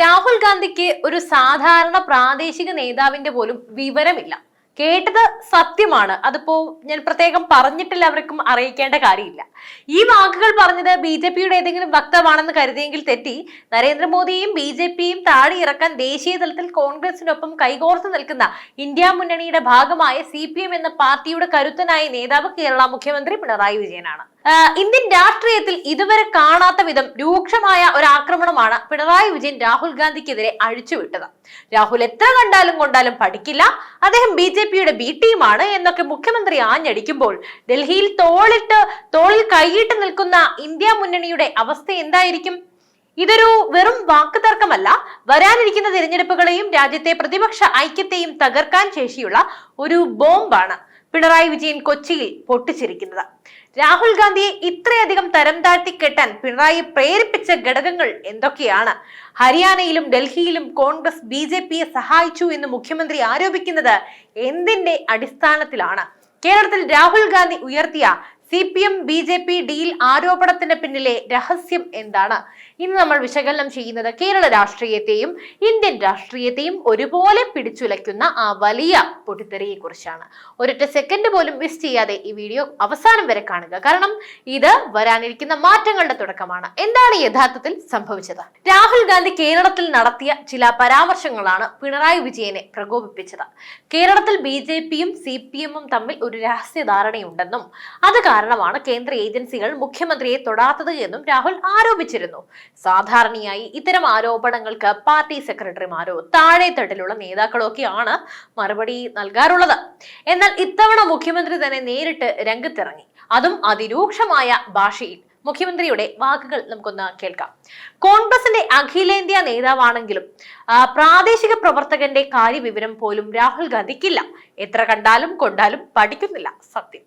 രാഹുൽ ഗാന്ധിക്ക് ഒരു സാധാരണ പ്രാദേശിക നേതാവിന്റെ പോലും വിവരമില്ല. കേട്ടത് സത്യമാണ്. അതിപ്പോ ഞാൻ പ്രത്യേകം പറഞ്ഞിട്ടില്ല, അവർക്കും അറിയിക്കേണ്ട കാര്യമില്ല. ഈ വാക്കുകൾ പറഞ്ഞത് BJP-യുടെ ഏതെങ്കിലും വക്താവാണെന്ന് കരുതിയെങ്കിൽ തെറ്റി. നരേന്ദ്രമോദിയും BJP-യും താഴെ ഇറക്കാൻ ദേശീയ തലത്തിൽ കോൺഗ്രസിനൊപ്പം കൈകോർത്ത് നിൽക്കുന്ന ഇന്ത്യ മുന്നണിയുടെ ഭാഗമായ CPM എന്ന പാർട്ടിയുടെ കരുത്തനായ നേതാവ് കേരള മുഖ്യമന്ത്രി പിണറായി വിജയനാണ്. ഇന്ത്യൻ രാഷ്ട്രീയത്തിൽ ഇതുവരെ കാണാത്ത വിധം രൂക്ഷമായ ഒരു ആക്രമണമാണ് പിണറായി വിജയൻ രാഹുൽ ഗാന്ധിക്കെതിരെ അഴിച്ചുവിട്ടത്. രാഹുൽ എത്ര കൊണ്ടാലും പഠിക്കില്ല, അദ്ദേഹം BJP-യുടെ B ടീമാണ് എന്നൊക്കെ മുഖ്യമന്ത്രി ആഞ്ഞടിക്കുമ്പോൾ ഡൽഹിയിൽ തോളിൽ കൈയിട്ട് നിൽക്കുന്ന ഇന്ത്യ മുന്നണിയുടെ അവസ്ഥ എന്തായിരിക്കും? ഇതൊരു വെറും വാക്ക് തർക്കമല്ല, വരാനിരിക്കുന്ന തിരഞ്ഞെടുപ്പുകളെയും രാജ്യത്തെ പ്രതിപക്ഷ ഐക്യത്തെയും തകർക്കാൻ ശേഷിയുള്ള ഒരു ബോംബാണ് പിണറായി വിജയൻ കൊച്ചിയിൽ പൊട്ടിച്ചിരിക്കുന്നത്. രാഹുൽ ഗാന്ധിയെ ഇത്രയധികം തരം താഴ്ത്തി കെട്ടാൻ പിണറായി പ്രേരിപ്പിച്ച ഘടകങ്ങൾ എന്തൊക്കെയാണ്? ഹരിയാനയിലും ഡൽഹിയിലും കോൺഗ്രസ് BJP-യെ സഹായിച്ചു എന്ന് മുഖ്യമന്ത്രി ആരോപിക്കുന്നത് എന്തിന്റെ അടിസ്ഥാനത്തിലാണ്? കേരളത്തിൽ രാഹുൽ ഗാന്ധി ഉയർത്തിയ CPM BJP ഡീൽ ആരോപണത്തിന് പിന്നിലെ രഹസ്യം എന്താണ്? ഇന്ന് നമ്മൾ വിശകലനം ചെയ്യുന്നത് കേരള രാഷ്ട്രീയത്തെയും ഇന്ത്യൻ രാഷ്ട്രീയത്തെയും ഒരുപോലെ പിടിച്ചുലയ്ക്കുന്ന ആ വലിയ പൊട്ടിത്തെറിയെ കുറിച്ചാണ്. ഒരൊറ്റ സെക്കൻഡ് പോലും മിസ് ചെയ്യാതെ ഈ വീഡിയോ അവസാനം വരെ കാണുക, കാരണം ഇത് വരാനിരിക്കുന്ന മാറ്റങ്ങളുടെ തുടക്കമാണ്. എന്താണ് യഥാർത്ഥത്തിൽ സംഭവിച്ചത്? രാഹുൽ ഗാന്ധി കേരളത്തിൽ നടത്തിയ ചില പരാമർശങ്ങളാണ് പിണറായി വിജയനെ പ്രകോപിപ്പിച്ചത്. കേരളത്തിൽ BJP-യും CPM-ഉം തമ്മിൽ ഒരു രഹസ്യധാരണയുണ്ടെന്നും അത് കാരണമാണ് കേന്ദ്ര ഏജൻസികൾ മുഖ്യമന്ത്രിയെ തൊടാത്തത് എന്നും രാഹുൽ ആരോപിച്ചിരുന്നു. സാധാരണയായി ഇത്തരം ആരോപണങ്ങൾക്ക് പാർട്ടി സെക്രട്ടറിമാരോ താഴെ തട്ടിലുള്ള നേതാക്കളോ ഒക്കെയാണ് മറുപടി നൽകാറുള്ളത്. എന്നാൽ ഇത്തവണ മുഖ്യമന്ത്രി തന്നെ നേരിട്ട് രംഗത്തിറങ്ങി, അതും അതിരൂക്ഷമായ ഭാഷയിൽ. മുഖ്യമന്ത്രിയുടെ വാക്കുകൾ നമുക്കൊന്ന് കേൾക്കാം. കോൺഗ്രസിന്റെ അഖിലേന്ത്യാ നേതാവാണെങ്കിലും പ്രാദേശിക പ്രവർത്തകന്റെ കാര്യവിവരം പോലും രാഹുൽ ഗാന്ധിക്കില്ല. എത്ര കൊണ്ടാലും പഠിക്കുന്നില്ല, സത്യം.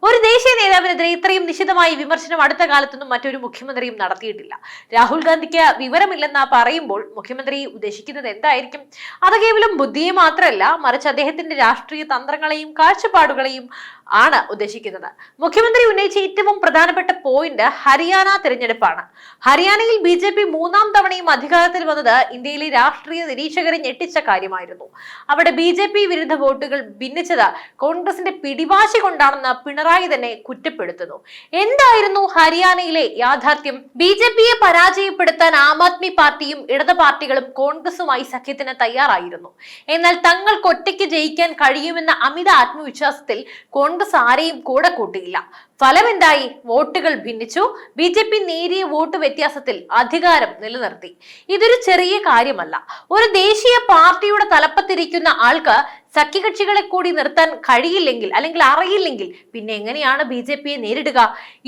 ഒരു ദേശീയ നേതാവിനെതിരെ ഇത്രയും നിശിതമായ വിമർശനം അടുത്ത കാലത്തൊന്നും മറ്റൊരു മുഖ്യമന്ത്രിയും നടത്തിയിട്ടില്ല. രാഹുൽ ഗാന്ധിക്ക് വിവരമില്ലെന്ന് പറയുമ്പോൾ മുഖ്യമന്ത്രി ഉദ്ദേശിക്കുന്നത് എന്തായിരിക്കും? അത് കേവലം ബുദ്ധിയെ മാത്രമല്ല, മറിച്ച് അദ്ദേഹത്തിന്റെ രാഷ്ട്രീയ തന്ത്രങ്ങളെയും കാഴ്ചപ്പാടുകളെയും ആണ് ഉദ്ദേശിക്കുന്നത്. മുഖ്യമന്ത്രി ഉന്നയിച്ച ഏറ്റവും പ്രധാനപ്പെട്ട പോയിന്റ് ഹരിയാന തിരഞ്ഞെടുപ്പാണ്. ഹരിയാനയിൽ BJP മൂന്നാം തവണയും അധികാരത്തിൽ വന്നത് ഇന്ത്യയിലെ രാഷ്ട്രീയ നിരീക്ഷകരെ ഞെട്ടിച്ച കാര്യമായിരുന്നു. അവിടെ BJP വിരുദ്ധ വോട്ടുകൾ ഭിന്നിച്ചത് കോൺഗ്രസിന്റെ പിടിവാശി കൊണ്ടാണെന്ന് പിണറായി തന്നെ കുറ്റപ്പെടുത്തുന്നു. എന്തായിരുന്നു ഹരിയാനയിലെ യാഥാർത്ഥ്യം? BJP-യെ പരാജയപ്പെടുത്താൻ ആം ആദ്മി പാർട്ടിയും ഇടത് പാർട്ടികളും കോൺഗ്രസുമായി സഖ്യത്തിന് തയ്യാറായിരുന്നു. എന്നാൽ തങ്ങൾക്ക് ഒറ്റയ്ക്ക് ജയിക്കാൻ കഴിയുമെന്ന അമിത ആത്മവിശ്വാസത്തിൽ കോൺഗ്രസ് ആരെയും കൂടെ കൂട്ടിയില്ല. ഫലം എന്തായി? വോട്ടുകൾ ഭിന്നിച്ചു. BJP നേരിയ വോട്ട് വ്യത്യാസത്തിൽ അധികാരം നിലനിർത്തി. ഇതൊരു ചെറിയ കാര്യമല്ല. ഒരു ദേശീയ പാർട്ടിയുടെ തലപ്പത്തിരിക്കുന്ന ആൾക്ക് സഖ്യകക്ഷികളെ കൂടി നിർത്താൻ കഴിയില്ലെങ്കിൽ അല്ലെങ്കിൽ അറിയില്ലെങ്കിൽ പിന്നെ എങ്ങനെയാണ് BJP-യെ നേരിടുക?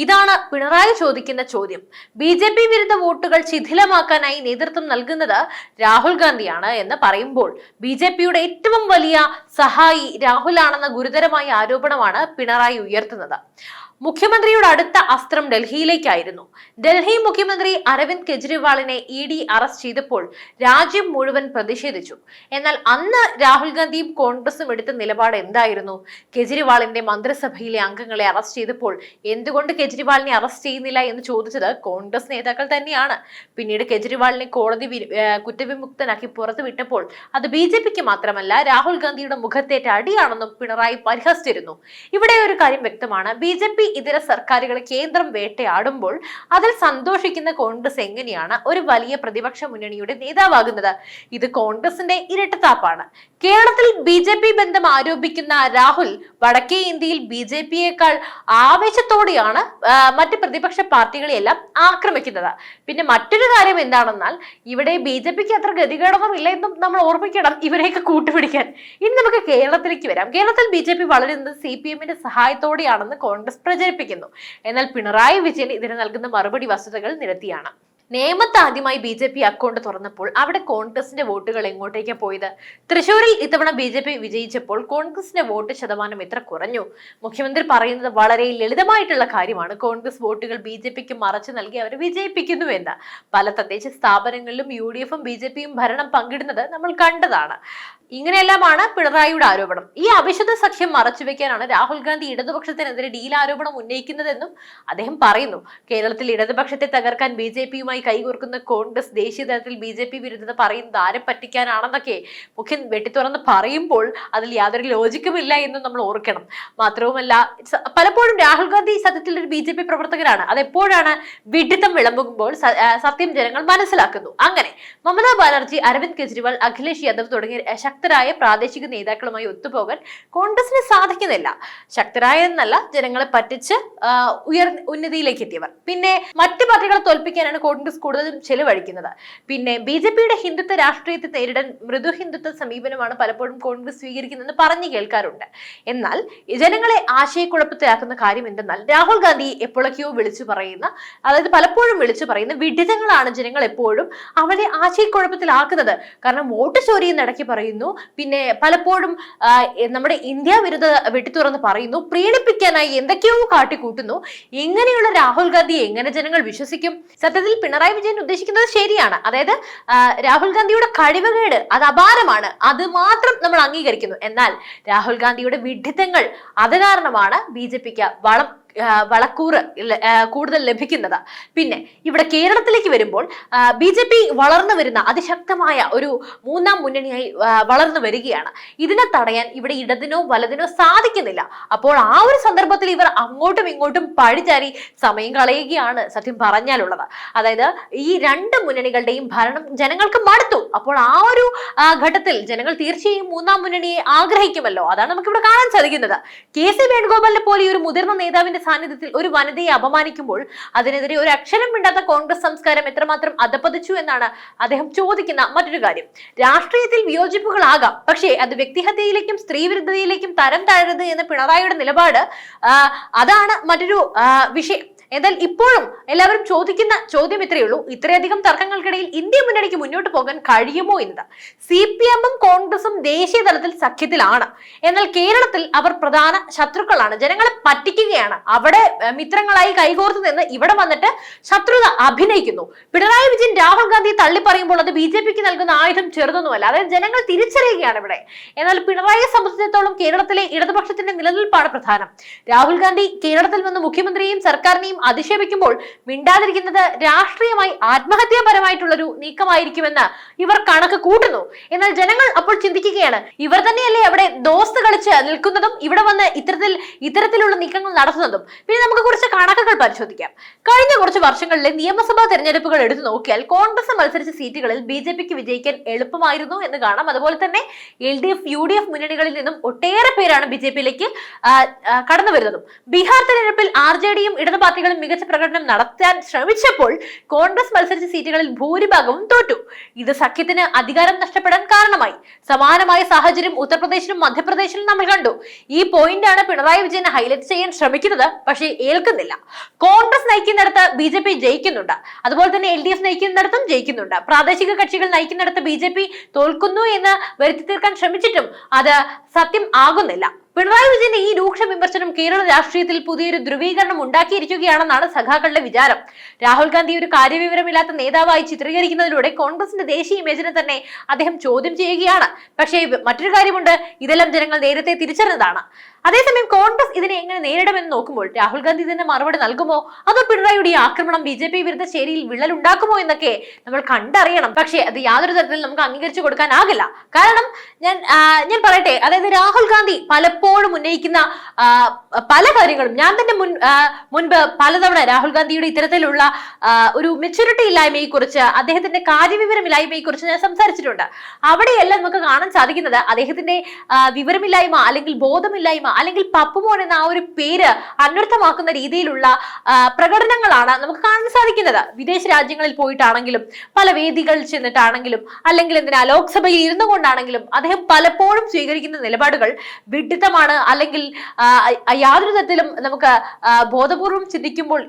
ഇതാണ് പിണറായി ചോദിക്കുന്ന ചോദ്യം. BJP വിരുദ്ധ വോട്ടുകൾ ശിഥിലമാക്കാനായി നേതൃത്വം നൽകുന്നത് രാഹുൽ ഗാന്ധിയാണ് എന്ന് പറയുമ്പോൾ BJP-യുടെ ഏറ്റവും വലിയ സഹായി രാഹുലാണെന്ന ഗുരുതരമായ ആരോപണമാണ് പിണറായി ഉയർത്തുന്നത്. മുഖ്യമന്ത്രിയുടെ അടുത്ത അസ്ത്രം ഡൽഹിയിലേക്കായിരുന്നു. ഡൽഹി മുഖ്യമന്ത്രി അരവിന്ദ് കെജ്രിവാളിനെ ED അറസ്റ്റ് ചെയ്തപ്പോൾ രാജ്യം മുഴുവൻ പ്രതിഷേധിച്ചു. എന്നാൽ അന്ന് രാഹുൽ ഗാന്ധിയും കോൺഗ്രസും എടുത്ത നിലപാട് എന്തായിരുന്നു? കെജ്രിവാളിന്റെ മന്ത്രിസഭയിലെ അംഗങ്ങളെ അറസ്റ്റ് ചെയ്തപ്പോൾ എന്തുകൊണ്ട് കെജ്രിവാളിനെ അറസ്റ്റ് ചെയ്യുന്നില്ല എന്ന് ചോദിച്ചത് കോൺഗ്രസ് നേതാക്കൾ തന്നെയാണ്. പിന്നീട് കെജ്രിവാളിനെ കോടതി കുറ്റവിമുക്തനാക്കി പുറത്തു വിട്ടപ്പോൾ അത് BJP-ക്ക് മാത്രമല്ല രാഹുൽ ഗാന്ധിയുടെ മുഖത്തേറ്റ അടിയാണെന്നും പിണറായി പരിഹസിച്ചിരുന്നു. ഇവിടെ ഒരു കാര്യം വ്യക്തമാണ്. BJP ഇതര സർക്കാരുകളെ കേന്ദ്രം വേട്ടയാടുമ്പോൾ അതിൽ സന്തോഷിക്കുന്ന കോൺഗ്രസ് എങ്ങനെയാണ് ഒരു വലിയ പ്രതിപക്ഷ മുന്നണിയുടെ നേതാവാകുന്നത്? ഇത് കോൺഗ്രസിന്റെ ഇരട്ടത്താപ്പാണ്. കേരളത്തിൽ BJP ബന്ധം ആരോപിക്കുന്ന രാഹുൽ വടക്കേ ഇന്ത്യയിൽ BJP-യേക്കാൾ ആവേശത്തോടെയാണ് മറ്റ് പ്രതിപക്ഷ പാർട്ടികളെയെല്ലാം ആക്രമിക്കുന്നത്. പിന്നെ മറ്റൊരു കാര്യം എന്താണെന്നാൽ ഇവിടെ BJP-ക്ക് അത്ര ഗതികേടൊന്നും ഇല്ല എന്നും നമ്മൾ ഓർമ്മിക്കണം ഇവരെയൊക്കെ കൂട്ടുപിടിക്കാൻ. ഇനി നമുക്ക് കേരളത്തിലേക്ക് വരാം. കേരളത്തിൽ BJP വളരുന്നത് CPM-ന്റെ സഹായത്തോടെയാണെന്ന് കോൺഗ്രസ് പ്രചരിപ്പിക്കുന്നു. എന്നാൽ പിണറായി വിജയൻ ഇതിന് നൽകുന്ന മറുപടി വസ്തുതകൾ നിരത്തിയാണ്. നേമത്ത് ആദ്യമായി BJP അക്കൗണ്ട് തുറന്നപ്പോൾ അവിടെ കോൺഗ്രസിന്റെ വോട്ടുകൾ എങ്ങോട്ടേക്കാ പോയത്? തൃശ്ശൂരിൽ ഇത്തവണ BJP വിജയിച്ചപ്പോൾ കോൺഗ്രസിന്റെ വോട്ട് ശതമാനം എത്ര കുറഞ്ഞു? മുഖ്യമന്ത്രി പറയുന്നത് വളരെ ലളിതമായിട്ടുള്ള കാര്യമാണ്. കോൺഗ്രസ് വോട്ടുകൾ BJP-ക്ക് മറച്ചു നൽകി അവരെ വിജയിപ്പിക്കുന്നു എന്ന്. പല തദ്ദേശ സ്ഥാപനങ്ങളിലും UDF-ഉം BJP-യും ഭരണം പങ്കിടുന്നത് നമ്മൾ കണ്ടതാണ്. ഇങ്ങനെയെല്ലാമാണ് പിണറായിയുടെ ആരോപണം. ഈ അവിശുദ്ധ സഖ്യം മറച്ചുവെക്കാനാണ് രാഹുൽ ഗാന്ധി ഇടതുപക്ഷത്തിനെതിരെ ഡീൽ ആരോപണം ഉന്നയിക്കുന്നതെന്നും അദ്ദേഹം പറയുന്നു. കേരളത്തിൽ ഇടതുപക്ഷത്തെ തകർക്കാൻ BJP-യുമായി കൈകോർക്കുന്ന കോൺഗ്രസ് ദേശീയ തലത്തിൽ BJP വിരുദ്ധത പറയുന്നത് ആരെ പറ്റിക്കാനാണെന്നൊക്കെ മുഖ്യൻ വെട്ടിത്തുറന്ന് പറയുമ്പോൾ അതിൽ യാതൊരു ലോജിക്കുമില്ല എന്നും നമ്മൾ ഓർക്കണം. മാത്രവുമല്ല, പലപ്പോഴും രാഹുൽ ഗാന്ധി സത്യത്തിൽ ഒരു BJP പ്രവർത്തകരാണ്. അതെപ്പോഴാണ് വിഡിത്തം വിളമ്പുമ്പോൾ സത്യം ജനങ്ങൾ മനസ്സിലാക്കുന്നു. അങ്ങനെ മമതാ ബാനർജി, അരവിന്ദ് കെജ്രിവാൾ, അഖിലേഷ് യാദവ് തുടങ്ങിയ ശക്തരായ പ്രാദേശിക നേതാക്കളുമായി ഒത്തുപോകാൻ കോൺഗ്രസിന് സാധിക്കുന്നില്ല. ശക്തരായ എന്നല്ല, ജനങ്ങളെ പറ്റിച്ച് ഉന്നതിയിലേക്ക് എത്തിയവർ. പിന്നെ മറ്റു പാർട്ടികളെ തോൽപ്പിക്കാനാണ് കോൺഗ്രസ് കൂടുതലും ചെലവഴിക്കുന്നത്. പിന്നെ BJP-യുടെ ഹിന്ദുത്വ രാഷ്ട്രീയത്തെ നേരിടാൻ മൃദു ഹിന്ദുത്വ സമീപനമാണ് പലപ്പോഴും കോൺഗ്രസ് സ്വീകരിക്കുന്നതെന്ന് പറഞ്ഞു കേൾക്കാറുണ്ട്. എന്നാൽ ജനങ്ങളെ ആശയക്കുഴപ്പത്തിലാക്കുന്ന കാര്യം എന്തെന്നാൽ രാഹുൽ ഗാന്ധി എപ്പോഴൊക്കെയോ വിളിച്ചു പറയുന്ന, അതായത് പലപ്പോഴും വിളിച്ചു പറയുന്ന വിഡിതങ്ങളാണ് ജനങ്ങൾ എപ്പോഴും അവരെ ആശയക്കുഴപ്പത്തിലാക്കുന്നത്. കാരണം വോട്ട് ചോരി നടക്കി പറയുന്നു, പിന്നെ പലപ്പോഴും നമ്മുടെ ഇന്ത്യ വിരുദ്ധ വെട്ടിത്തുറന്ന് പറയുന്നു, പ്രീണിപ്പിക്കാനായി എന്തൊക്കെയോ കാട്ടിക്കൂട്ടുന്നു. ഇങ്ങനെയുള്ള രാഹുൽ ഗാന്ധിയെ എങ്ങനെ ജനങ്ങൾ വിശ്വസിക്കും? സത്യത്തിൽ പിണറായി വിജയൻ ഉദ്ദേശിക്കുന്നത് ശരിയാണ്. അതായത് രാഹുൽ ഗാന്ധിയുടെ കഴിവുകേട് അത് അപാരമാണ്, അത് മാത്രം നമ്മൾ അംഗീകരിക്കുന്നു. എന്നാൽ രാഹുൽ ഗാന്ധിയുടെ വിഡ്ഢിത്തങ്ങൾ അത് കാരണമാണ് BJP-ക്ക് വളക്കൂറ് കൂടുതൽ ലഭിക്കുന്നത്. പിന്നെ ഇവിടെ കേരളത്തിലേക്ക് വരുമ്പോൾ BJP വളർന്നു വരുന്ന അതിശക്തമായ ഒരു മൂന്നാം മുന്നണിയായി വളർന്നു വരികയാണ്. ഇതിനെ തടയാൻ ഇവിടെ ഇടതിനോ വലതിനോ സാധിക്കുന്നില്ല. അപ്പോൾ ആ ഒരു സന്ദർഭത്തിൽ ഇവർ അങ്ങോട്ടും ഇങ്ങോട്ടും പഴിചാരി സമയം കളയുകയാണ് സത്യം പറഞ്ഞാലുള്ളത്. അതായത് ഈ രണ്ട് മുന്നണികളുടെയും ഭരണം ജനങ്ങൾക്ക് മടുത്തു. അപ്പോൾ ആ ഒരു ഘട്ടത്തിൽ ജനങ്ങൾ തീർച്ചയായും മൂന്നാം മുന്നണിയെ ആഗ്രഹിക്കുമല്ലോ. അതാണ് നമുക്കിവിടെ കാണാൻ സാധിക്കുന്നത്. KC വേണുഗോപാലിനെ പോലെ ഒരു മുതിർന്ന നേതാവിന്റെ സാന്നിധ്യത്തിൽ ഒരു വനിതയെ അപമാനിക്കുമ്പോൾ അതിനെതിരെ ഒരു അക്ഷരം മിണ്ടാത്ത കോൺഗ്രസ് സംസ്കാരം എത്രമാത്രം അധപ്പതിച്ചു എന്നാണ് അദ്ദേഹം ചോദിക്കുന്ന മറ്റൊരു കാര്യം. രാഷ്ട്രീയത്തിൽ വിയോജിപ്പുകളാകാം, പക്ഷേ അത് വ്യക്തിഹത്യയിലേക്കും സ്ത്രീവിരുദ്ധതയിലേക്കും തരം താഴരുത് എന്ന പിണറായിയുടെ നിലപാട് അതാണ് മറ്റൊരു വിഷയം. എന്നാൽ ഇപ്പോഴും എല്ലാവരും ചോദിക്കുന്ന ചോദ്യം ഇത്രയേ ഉള്ളൂ: ഇത്രയധികം തർക്കങ്ങൾക്കിടയിൽ ഇന്ത്യ മുന്നണിക്ക് മുന്നോട്ട് പോകാൻ കഴിയുമോ എന്നത്. CPM-ഉം കോൺഗ്രസും ദേശീയ തലത്തിൽ സഖ്യത്തിലാണ്, എന്നാൽ കേരളത്തിൽ അവർ പ്രധാന ശത്രുക്കളാണ്. ജനങ്ങളെ പറ്റിക്കുകയാണ്. അവിടെ മിത്രങ്ങളായി കൈകോർത്ത് നിന്ന് ഇവിടെ വന്നിട്ട് ശത്രുത അഭിനയിക്കുന്നു. പിണറായി വിജയൻ രാഹുൽ ഗാന്ധി തള്ളി പറയുമ്പോൾ അത് BJP-ക്ക് നൽകുന്ന ആയുധം ചെറുതൊന്നുമല്ല. അതായത് ജനങ്ങൾ തിരിച്ചറിയുകയാണ് ഇവിടെ. എന്നാൽ പിണറായിയെ സംബന്ധിച്ചിടത്തോളം കേരളത്തിലെ ഇടതുപക്ഷത്തിന്റെ നിലനിൽപ്പാണ് പ്രധാനം. രാഹുൽ ഗാന്ധി കേരളത്തിൽ വന്ന് മുഖ്യമന്ത്രിയെയും സർക്കാരിനെയും അധിക്ഷേപിക്കുമ്പോൾ മിണ്ടാതിരിക്കുന്നത് രാഷ്ട്രീയമായി ആത്മഹത്യാപരമായിട്ടുള്ളൊരു നീക്കമായിരിക്കുമെന്ന് ഇവർ കണക്ക് കൂട്ടുന്നു. എന്നാൽ ജനങ്ങൾ അപ്പോൾ ചിന്തിക്കുകയാണ്, ഇവർ തന്നെയല്ലേ അവിടെ ദോസ്ത് കളിച്ച് നിൽക്കുന്നതും ഇവിടെ വന്ന് ഇത്തരത്തിലുള്ള നീക്കങ്ങൾ നടത്തുന്നതും. പിന്നെ നമുക്ക് കുറച്ച് കണക്കുകൾ പരിശോധിക്കാം. കഴിഞ്ഞ കുറച്ച് വർഷങ്ങളിലെ നിയമസഭാ തെരഞ്ഞെടുപ്പുകൾ എടുത്തു നോക്കിയാൽ കോൺഗ്രസ് മത്സരിച്ച സീറ്റുകളിൽ BJP-ക്ക് വിജയിക്കാൻ എളുപ്പമായിരുന്നു എന്ന് കാണാം. അതുപോലെ തന്നെ LDF, UDF മുന്നണികളിൽ നിന്നും ഒട്ടേറെ പേരാണ് BJP-യിലേക്ക് കടന്നു വരുന്നതും. ബീഹാർ തെരഞ്ഞെടുപ്പിൽ RJD-യും ഇടതു പാർട്ടികളും മികച്ച പ്രകടനം നടത്താൻ ശ്രമിച്ചപ്പോൾ കോൺഗ്രസ് മത്സരിച്ച സീറ്റുകളിൽ ഭൂരിഭാഗവും തോറ്റു. ഇത് സഖ്യത്തിന് അധികാരം നഷ്ടപ്പെടാൻ കാരണമായി. സമാനമായ സാഹചര്യം ഉത്തർപ്രദേശിലും മധ്യപ്രദേശിലും നമ്മൾ കണ്ടു. ഈ പോയിന്റാണ് പിണറായി വിജയൻ ഹൈലൈറ്റ് ചെയ്യാൻ ശ്രമിക്കുന്നത്, പക്ഷേ ഏൽക്കുന്നില്ല. കോൺഗ്രസ് നയിക്കുന്നിടത്ത് BJP ജയിക്കുന്നുണ്ട്, അതുപോലെ തന്നെ LDF നയിക്കുന്നിടത്തും ജയിക്കുന്നുണ്ട്. പ്രാദേശിക കക്ഷികൾ നയിക്കുന്നിടത്ത് BJP തോൽക്കുന്നു എന്ന് വരുത്തി തീർക്കാൻ ശ്രമിച്ചിട്ടും അത് സത്യം ആകുന്നില്ല. പിണറായി വിജയന്റെ ഈ രൂക്ഷ വിമർശനം കേരള രാഷ്ട്രീയത്തിൽ പുതിയൊരു ധ്രുവീകരണം ഉണ്ടാക്കിയിരിക്കുകയാണെന്നാണ് സഖാക്കളുടെ വിചാരം. രാഹുൽ ഗാന്ധി ഒരു കാര്യവിവരമില്ലാത്ത നേതാവായി ചിത്രീകരിക്കുന്നതിലൂടെ കോൺഗ്രസിന്റെ ദേശീയ ഇമേജിനെ തന്നെ അദ്ദേഹം ചോദ്യം ചെയ്യുകയാണ്. പക്ഷേ മറ്റൊരു കാര്യമുണ്ട്, ഇതെല്ലാം ജനങ്ങൾ നേരത്തെ തിരിച്ചറിഞ്ഞതാണ്. അതേസമയം കോൺഗ്രസ് ഇതിനെ എങ്ങനെ നേരിടുമെന്ന് നോക്കുമ്പോൾ രാഹുൽ ഗാന്ധി ഇതിന്റെ മറുപടി നൽകുമോ, അതോ പിണറായിയുടെ ഈ ആക്രമണം BJP വിരുദ്ധ ചേരിയിൽ വിള്ളലുണ്ടാക്കുമോ എന്നൊക്കെ നമ്മൾ കണ്ടറിയണം. പക്ഷേ അത് യാതൊരു തരത്തിൽ നമുക്ക് അംഗീകരിച്ചു കൊടുക്കാനാകില്ല. കാരണം ഞാൻ പറയട്ടെ, അതായത് രാഹുൽ ഗാന്ധി പലപ്പോഴും ഉന്നയിക്കുന്ന പല കാര്യങ്ങളും ഞാൻ തന്നെ മുൻപ് പലതവണ രാഹുൽ ഗാന്ധിയുടെ ഇത്തരത്തിലുള്ള ഒരു മെച്യൂരിറ്റി ഇല്ലായ്മയെ കുറിച്ച്, അദ്ദേഹത്തിന്റെ കാര്യവിവരമില്ലായ്മയെ കുറിച്ച് ഞാൻ സംസാരിച്ചിട്ടുണ്ട്. അവിടെയെല്ലാം നമുക്ക് കാണാൻ സാധിക്കുന്നത് അദ്ദേഹത്തിന്റെ വിവരമില്ലായ്മ അല്ലെങ്കിൽ ബോധമില്ലായ്മ അല്ലെങ്കിൽ പപ്പുമോൻ എന്ന ആ ഒരു പേര് അന്വർത്ഥമാക്കുന്ന രീതിയിലുള്ള പ്രകടനങ്ങളാണ് നമുക്ക് കാണാൻ സാധിക്കുന്നത്. വിദേശ രാജ്യങ്ങളിൽ പോയിട്ടാണെങ്കിലും പല വേദികളിൽ ചെന്നിട്ടാണെങ്കിലും അല്ലെങ്കിൽ ലോക്സഭയിൽ ഇരുന്നു കൊണ്ടാണെങ്കിലും അദ്ദേഹം പലപ്പോഴും സ്വീകരിക്കുന്ന നിലപാടുകൾ വിഡ്ഢിത്തമാണ്. വിവരമാണ് അല്ലെങ്കിൽ യാതൊരു തരത്തിലും നമുക്ക് ബോധപൂർവം ചിന്തിക്കുമ്പോൾ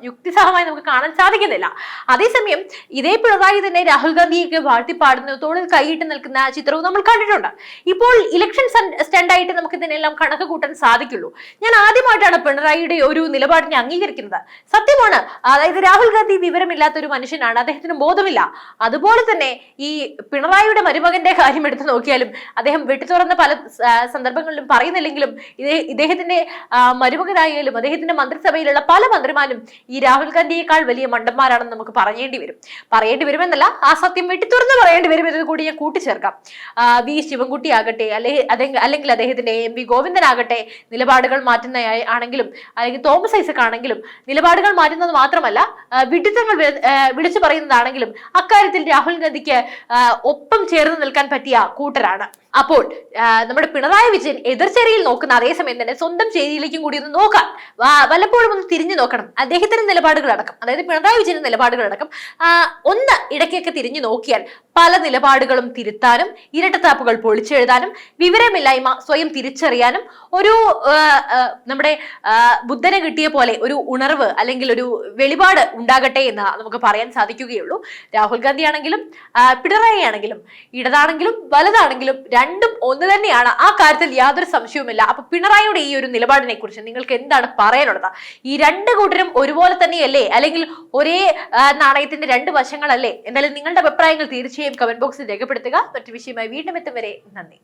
യുക്തിസഹമായി നമുക്ക് കാണാൻ സാധിക്കുന്നില്ല. അതേസമയം ഇതേ പിണറായി തന്നെ രാഹുൽ ഗാന്ധിയൊക്കെ വാഴ്ത്തിപ്പാടുന്ന തോളിൽ കൈയിട്ട് നിൽക്കുന്ന ചിത്രവും നമ്മൾ കണ്ടിട്ടുണ്ട്. ഇപ്പോൾ ഇലക്ഷൻ സ്റ്റണ്ടായിട്ട് നമുക്ക് ഇതിനെല്ലാം കണക്ക് കൂട്ടാൻ സാധിക്കുള്ളൂ. ഞാൻ ആദ്യമായിട്ടാണ് പിണറായിയുടെ ഒരു നിലപാടിനെ അംഗീകരിക്കുന്നത്. സത്യമാണ്, അതായത് രാഹുൽ ഗാന്ധി വിവരമില്ലാത്ത ഒരു മനുഷ്യനാണ്, അദ്ദേഹത്തിന് ബോധമില്ല. അതുപോലെ തന്നെ ഈ പിണറായിയുടെ മരുമകന്റെ കാര്യം എടുത്തു നോക്കിയാലും അദ്ദേഹം വെട്ടിത്തുറന്ന പല സന്ദർഭങ്ങളിലും പറയുന്നില്ലെങ്കിലും ഇദ്ദേഹത്തിന്റെ മരുമകനായാലും അദ്ദേഹത്തിന്റെ മന്ത്രിസഭയിലുള്ള പല മന്ത്രിമാരും ഈ രാഹുൽ ഗാന്ധിയേക്കാൾ വലിയ മണ്ടന്മാരാണെന്ന് നമുക്ക് പറയേണ്ടി വരുമെന്നല്ല, ആ സത്യം വെട്ടിത്തുറന്ന് പറയേണ്ടി വരും എന്നത് കൂടി ഞാൻ കൂട്ടിച്ചേർക്കാം. വി ശിവൻകുട്ടി ആകട്ടെ, അല്ലെങ്കിൽ അദ്ദേഹത്തിന്റെ എം വി ഗോവിന്ദനാകട്ടെ നിലപാടുകൾ മാറ്റുന്ന ആണെങ്കിലും അല്ലെങ്കിൽ തോമസ് ഐസക് ആണെങ്കിലും നിലപാടുകൾ മാറ്റുന്നത് മാത്രമല്ല വിഡിത്തങ്ങൾ വിളിച്ചു പറയുന്നതാണെങ്കിലും അക്കാര്യത്തിൽ രാഹുൽ ഗാന്ധിക്ക് ഒപ്പം ചേർന്ന് നിൽക്കാൻ പറ്റിയ കൂട്ടരാണ്. അപ്പോൾ നമ്മുടെ പിണറായി വിജയൻ എതിർചേരിയിൽ നോക്കുന്ന അതേസമയം തന്നെ സ്വന്തം ചേരിയിലേക്കും കൂടി ഒന്ന് നോക്കാൻ വല്ലപ്പോഴും ഒന്ന് തിരിഞ്ഞു നോക്കണം. അദ്ദേഹത്തിന്റെ നിലപാടുകളടക്കം, അതായത് പിണറായി വിജയന്റെ നിലപാടുകളടക്കം ഒന്ന് ഇടയ്ക്കൊക്കെ തിരിഞ്ഞു നോക്കിയാൽ പല നിലപാടുകളും തിരുത്താനും ഇരട്ടത്താപ്പുകൾ പൊളിച്ചെഴുതാനും വിവരമില്ലായ്മ സ്വയം തിരിച്ചറിയാനും ഒരു നമ്മുടെ ബുദ്ധനെ കിട്ടിയ പോലെ ഒരു ഉണർവ് അല്ലെങ്കിൽ ഒരു വെളിപാട് ഉണ്ടാകട്ടെ എന്ന് നമുക്ക് പറയാൻ സാധിക്കുകയുള്ളൂ. രാഹുൽ ഗാന്ധി ആണെങ്കിലും പിണറായി ആണെങ്കിലും ഇടതാണെങ്കിലും വലതാണെങ്കിലും രണ്ടും ഒന്ന് തന്നെയാണ്. ആ കാര്യത്തിൽ യാതൊരു സംശയവുമില്ല. അപ്പൊ പിണറായിയുടെ ഈ ഒരു നിലപാടിനെ കുറിച്ച് നിങ്ങൾക്ക് എന്താണ് പറയാനുള്ളത്? ഈ രണ്ട് കൂട്ടരും ഒരുപോലെ തന്നെയല്ലേ, അല്ലെങ്കിൽ ഒരേ നാണയത്തിന്റെ രണ്ട് വശങ്ങളല്ലേ? എന്തായാലും നിങ്ങളുടെ അഭിപ്രായങ്ങൾ തീർച്ചയായും കമന്റ് ബോക്സിൽ രേഖപ്പെടുത്തുക. മറ്റു വിഷയമായി വീണ്ടും എത്തും വരെ നന്ദി.